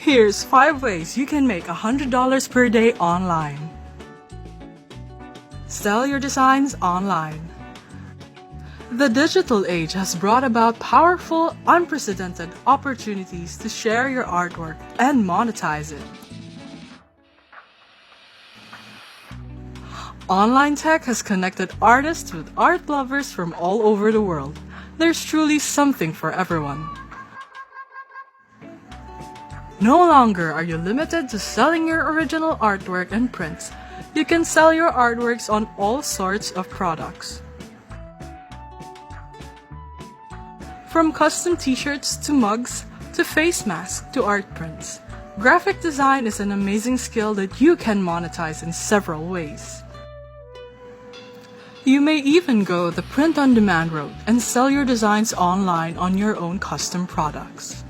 Here's 5 ways you can make $100 per day online. Sell your designs online. The digital age has brought about powerful, unprecedented opportunities to share your artwork and monetize it. Online tech has connected artists with art lovers from all over the world. There's truly something for everyone. No longer are you limited to selling your original artwork and prints. You can sell your artworks on all sorts of products. From custom t-shirts to mugs, to face masks to art prints, graphic design is an amazing skill that you can monetize in several ways. You may even go the print-on-demand route and sell your designs online on your own custom products.